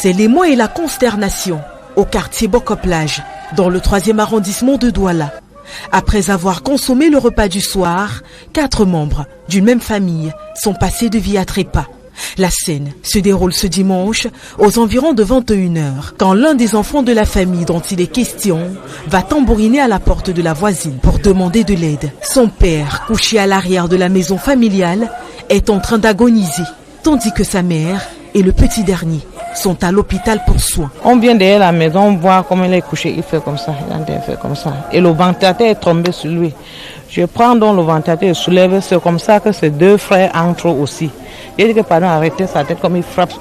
C'est l'émoi et la consternation au quartier Bokoplage, dans le 3e arrondissement de Douala. Après avoir consommé le repas du soir, 4 membres d'une même famille sont passés de vie à trépas. La scène se déroule ce dimanche aux environs de 21h, quand l'un des enfants de la famille dont il est question va tambouriner à la porte de la voisine pour demander de l'aide. Son père, couché à l'arrière de la maison familiale, est en train d'agoniser, tandis que sa mère et le petit dernier sont à l'hôpital pour soins. On vient derrière la maison, on voit comment il est couché, il fait comme ça, il fait comme ça. Et le ventilateur est tombé sur lui. Je prends donc le ventilateur et soulève, c'est comme ça que ses 2 frères entrent aussi. Il dit que pardon, arrêtez sa tête comme il frappe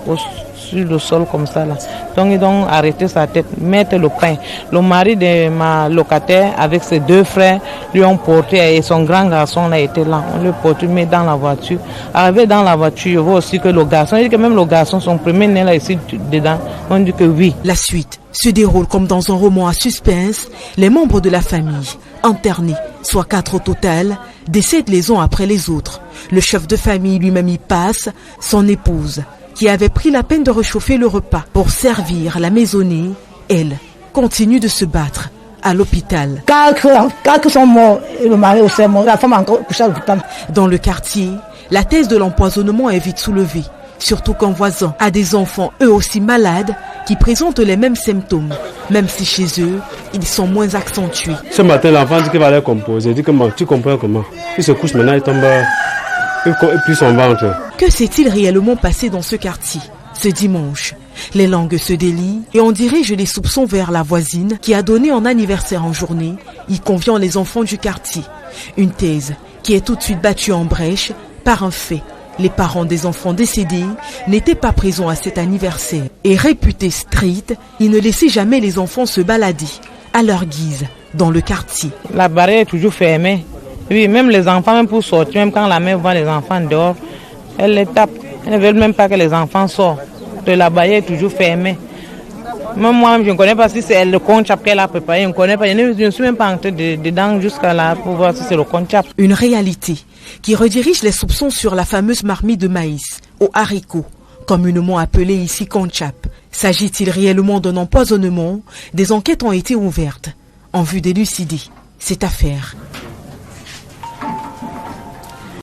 sur le sol comme ça là. Donc ils ont arrêté sa tête, mettre le pain. Le mari de ma locataire avec ses 2 frères lui ont porté et son grand garçon là était là. On le porte, met dans la voiture. Arrivé dans la voiture, je vois aussi que le garçon, il dit que même le garçon, son premier né là ici dedans, on dit que oui. La suite se déroule comme dans un roman à suspense. Les membres de la famille, internés, soit 4 au total, décèdent les uns après les autres. Le chef de famille lui-même y passe, son épouse, qui avait pris la peine de réchauffer le repas pour servir la maisonnée, elle continue de se battre à l'hôpital. 4 sont morts et le mari aussi est mort. La femme encore couchée à l'hôpital. Dans le quartier, la thèse de l'empoisonnement est vite soulevée, surtout qu'un voisin a des enfants eux aussi malades qui présentent les mêmes symptômes, même si chez eux, ils sont moins accentués. Ce matin, l'enfant dit qu'il va aller composer. Il dit que tu comprends comment? Il se couche maintenant, il tombe, il plie son ventre. Que s'est-il réellement passé dans ce quartier? Ce dimanche, les langues se délient et on dirige les soupçons vers la voisine qui a donné un anniversaire en journée, y conviant les enfants du quartier. Une thèse qui est tout de suite battue en brèche par un fait. Les parents des enfants décédés n'étaient pas présents à cet anniversaire. Et réputés stricts, ils ne laissaient jamais les enfants se balader à leur guise dans le quartier. La barrière est toujours fermée. Oui, même les enfants, même pour sortir, même quand la mère voit les enfants dehors, elle les tape. Elle ne veut même pas que les enfants sortent. La barrière est toujours fermée. Même moi, je ne connais pas si c'est le conchap qu'elle a préparé. Je ne connais pas. Je ne suis même pas entré dedans jusqu'à là pour voir si c'est le conchap. Une réalité qui redirige les soupçons sur la fameuse marmite de maïs aux haricots, communément appelée ici conchap. S'agit-il réellement d'un empoisonnement? Des enquêtes ont été ouvertes en vue d'élucider cette affaire.